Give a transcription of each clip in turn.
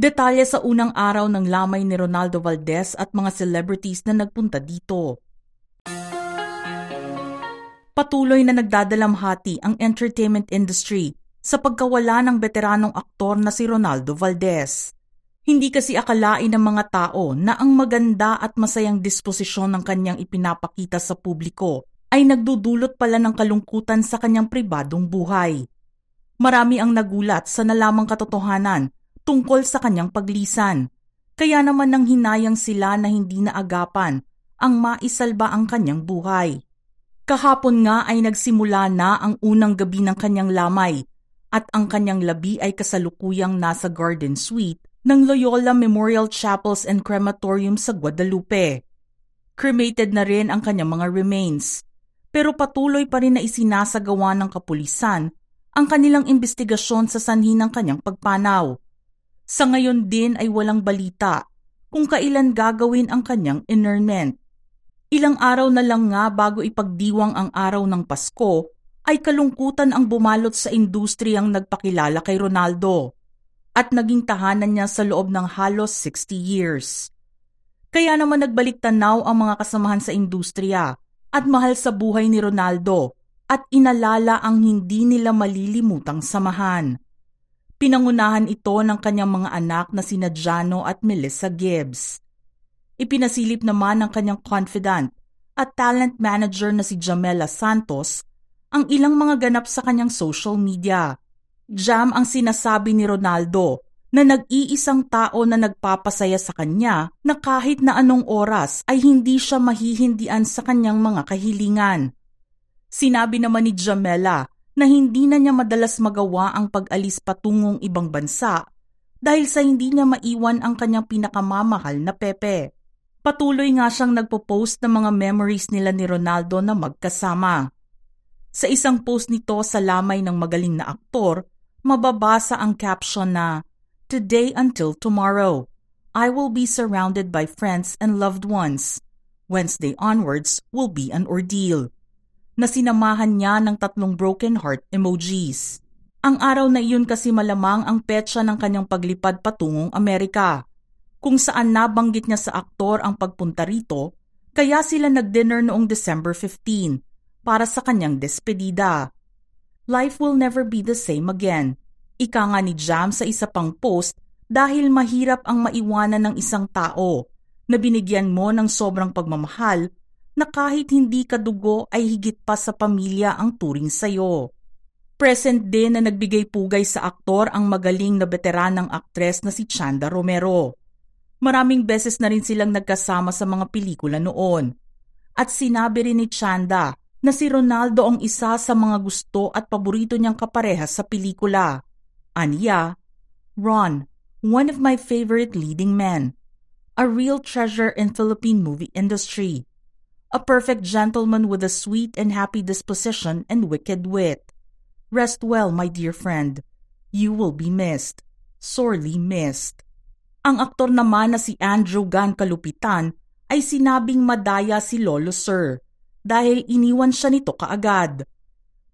Detalye sa unang araw ng lamay ni Ronaldo Valdez at mga celebrities na nagpunta dito. Patuloy na nagdadalamhati ang entertainment industry sa pagkawala ng veteranong aktor na si Ronaldo Valdez. Hindi kasi akalain ng mga tao na ang maganda at masayang disposisyon ng kanyang ipinapakita sa publiko ay nagdudulot pala ng kalungkutan sa kanyang pribadong buhay. Marami ang nagulat sa nalamang katotohanan tungkol sa kanyang paglisan, kaya naman nang hinayang sila na hindi naagapan ang maisalba ang kanyang buhay. Kahapon nga ay nagsimula na ang unang gabi ng kanyang lamay at ang kanyang labi ay kasalukuyang nasa Garden Suite ng Loyola Memorial Chapels and Crematorium sa Guadalupe. Cremated na rin ang kanyang mga remains, pero patuloy pa rin na isinasagawa ng kapulisan ang kanilang investigasyon sa sanhi ng kanyang pagpanaw. Sa ngayon din ay walang balita kung kailan gagawin ang kanyang interment. Ilang araw na lang nga bago ipagdiwang ang araw ng Pasko, ay kalungkutan ang bumalot sa industriyang nagpakilala kay Ronaldo at naging tahanan niya sa loob ng halos 60 years. Kaya naman nagbalik tanaw ang mga kasamahan sa industriya at mahal sa buhay ni Ronaldo at inalala ang hindi nila malilimutang samahan. Pinangunahan ito ng kanyang mga anak na sina Jano at Melissa Gibbs. Ipinasilip naman ng kanyang confidant at talent manager na si Jamela Santos ang ilang mga ganap sa kanyang social media. Jam ang sinasabi ni Ronaldo na nag-iisang tao na nagpapasaya sa kanya na kahit na anong oras ay hindi siya mahihindian sa kanyang mga kahilingan. Sinabi naman ni Jamela na hindi na niya madalas magawa ang pag-alis patungong ibang bansa dahil sa hindi niya maiwan ang kanyang pinakamamahal na Pepe. Patuloy nga siyang nagpo-post ng mga memories nila ni Ronaldo na magkasama. Sa isang post nito sa lamay ng magaling na aktor, mababasa ang caption na, "Today until tomorrow, I will be surrounded by friends and loved ones. Wednesday onwards will be an ordeal." Na sinamahan niya ng 3 broken heart emojis. Ang araw na iyon kasi malamang ang petsa ng kanyang paglipad patungong Amerika, kung saan nabanggit niya sa aktor ang pagpunta rito, kaya sila nag-dinner noong December 15 para sa kanyang despedida. Life will never be the same again. Ika nga ni Jam sa isa pang post dahil mahirap ang maiwanan ng isang tao na binigyan mo ng sobrang pagmamahal na kahit hindi ka dugo ay higit pa sa pamilya ang turing sa'yo. Present din na nagbigay pugay sa aktor ang magaling na veteranang aktres na si Chanda Romero. Maraming beses na rin silang nagkasama sa mga pelikula noon. At sinabi rin ni Chanda na si Ronaldo ang isa sa mga gusto at paborito niyang kapareha sa pelikula. Aniya, "Ron, one of my favorite leading men. A real treasure in Philippine movie industry. A perfect gentleman with a sweet and happy disposition and wicked wit. Rest well, my dear friend. You will be missed. Sorely missed." Ang aktor naman na si Andrew Gan Kalupitan ay sinabing madaya si Lolo Sir dahil iniwan siya nito kaagad.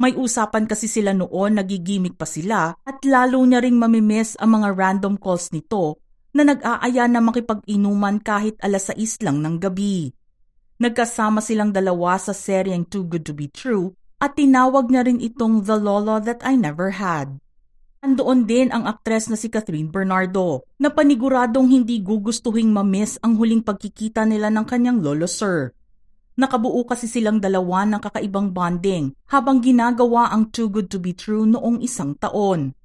May usapan kasi sila noon, nagigimik pa sila at lalo niya ring mamimiss ang mga random calls nito na nag-aaya na makipag-inuman kahit 6:00 lang ng gabi. Nagkasama silang dalawa sa seryeng Too Good to Be True at tinawag niya rin itong The Lolo That I Never Had. Andoon din ang aktres na si Catherine Bernardo na paniguradong hindi gugustuhing mamiss ang huling pagkikita nila ng kanyang Lolo Sir. Nakabuo kasi silang dalawa ng kakaibang bonding habang ginagawa ang Too Good to Be True noong 1 taon.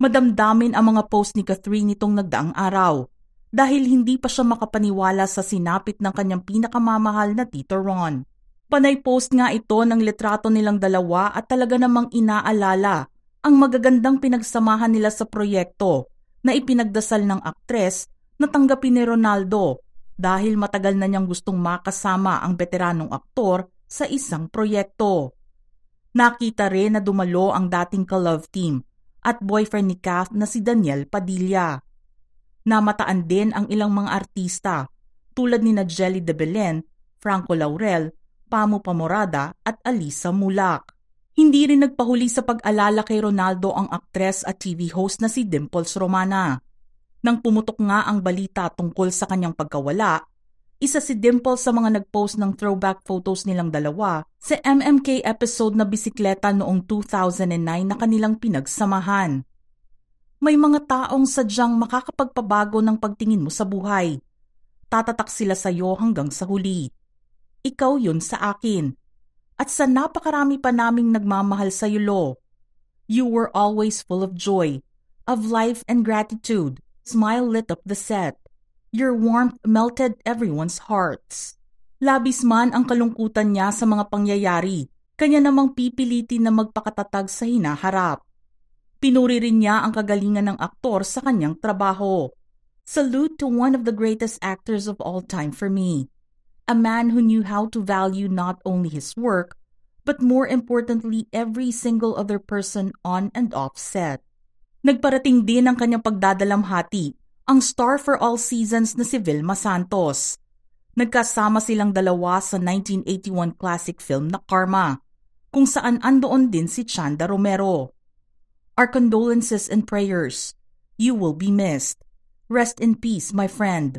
Madamdamin ang mga post ni Catherine nitong nagdaang araw dahil hindi pa siya makapaniwala sa sinapit ng kanyang pinakamamahal na Tito Ron. Panay post nga ito ng litrato nilang dalawa at talaga namang inaalala ang magagandang pinagsamahan nila sa proyekto na ipinagdasal ng aktres na tanggapin ni Ronaldo dahil matagal na niyang gustong makasama ang veteranong aktor sa isang proyekto. Nakita rin na dumalo ang dating ka-love team at boyfriend ni Kath na si Daniel Padilla. Namataan din ang ilang mga artista tulad ni Jelly de Belen, Franco Laurel, Pamu Pamorada at Alisa Mulak. Hindi rin nagpahuli sa pag-alala kay Ronaldo ang aktres at TV host na si Dimples Romana. Nang pumutok nga ang balita tungkol sa kanyang pagkawala, isa si Dimple sa mga nag-post ng throwback photos nilang dalawa sa MMK episode na bisikleta noong 2009 na kanilang pinagsamahan. May mga taong sadyang makakapagpabago ng pagtingin mo sa buhay. Tatatak sila sa iyo hanggang sa huli. Ikaw yun sa akin. At sa napakarami pa naming nagmamahal sa iyo, Lo. You were always full of joy, of life and gratitude. Smile lit up the set. Your warmth melted everyone's hearts. Labis man ang kalungkutan niya sa mga pangyayari, kanya namang pipilitin na magpakatatag sa hinaharap. Pinuri rin niya ang kagalingan ng aktor sa kanyang trabaho. Salute to one of the greatest actors of all time for me. A man who knew how to value not only his work, but more importantly every single other person on and off set. Nagparating din ang kanyang pagdadalamhati, ang star for all seasons na si Vilma Santos. Nagkasama silang dalawa sa 1981 classic film na Karma, kung saan andoon din si Chanda Romero. Our condolences and prayers. You will be missed. Rest in peace, my friend.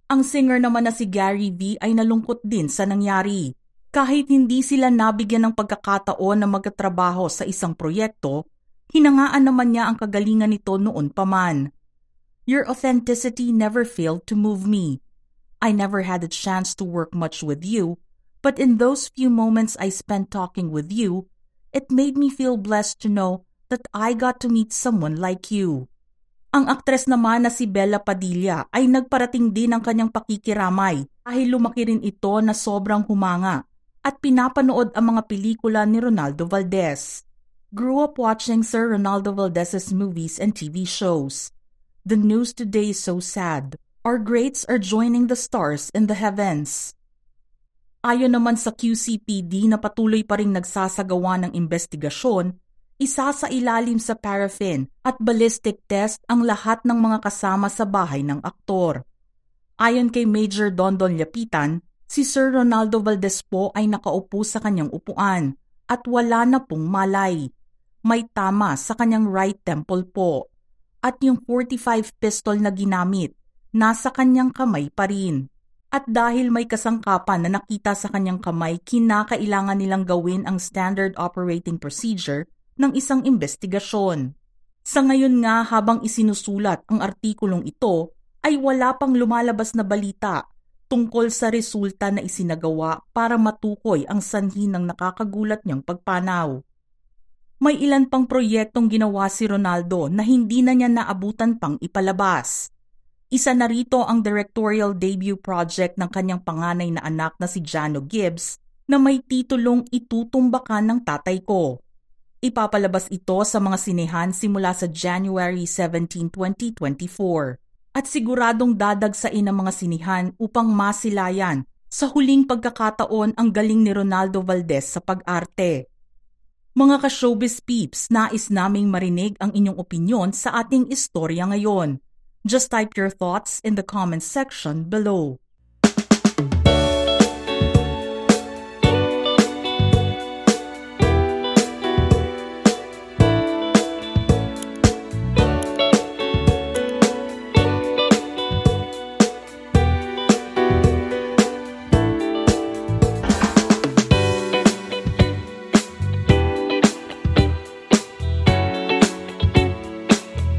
Ang singer naman na si Gary V ay nalungkot din sa nangyari. Kahit hindi sila nabigyan ng pagkakataon na magkatrabaho sa isang proyekto, hinangaan naman niya ang kagalingan nito noon pa man. Your authenticity never failed to move me. I never had a chance to work much with you, but in those few moments I spent talking with you, it made me feel blessed to know that I got to meet someone like you. Ang aktres naman na si Bella Padilla ay nagparating din ng kanyang pakikiramay dahil lumaki rin ito na sobrang humanga at pinapanood ang mga pelikula ni Ronaldo Valdez. Grew up watching Sir Ronaldo Valdez's movies and TV shows. The news today is so sad. Our greats are joining the stars in the heavens. Ayon naman sa QCPD na patuloy pa ring nagsasagawa ng investigasyon, isa sa ilalim sa paraffin at ballistic test ang lahat ng mga kasama sa bahay ng aktor. Ayon kay Major Dondon Lapitan, si Sir Ronaldo Valdez po ay nakaupo sa kanyang upuan at wala na pong malay. May tama sa kanyang right temple po. At yung 45 pistol na ginamit, nasa kanyang kamay pa rin. At dahil may kasangkapan na nakita sa kanyang kamay, kinakailangan nilang gawin ang standard operating procedure ng isang investigasyon. Sa ngayon nga habang isinusulat ang artikulong ito, ay wala pang lumalabas na balita tungkol sa resulta na isinagawa para matukoy ang sanhi ng nakakagulat niyang pagpanaw. May ilan pang proyektong ginawa si Ronaldo na hindi na niya naabutan pang ipalabas. Isa na rito ang directorial debut project ng kanyang panganay na anak na si Jano Gibbs na may titulong Itutumbakan ng Tatay Ko. Ipapalabas ito sa mga sinehan simula sa January 17, 2024 at siguradong dadagsain ang mga sinihan upang masilayan sa huling pagkakataon ang galing ni Ronaldo Valdez sa pag-arte. Mga ka-showbiz peeps, nais naming marinig ang inyong opinyon sa ating istorya ngayon. Just type your thoughts in the comments section below.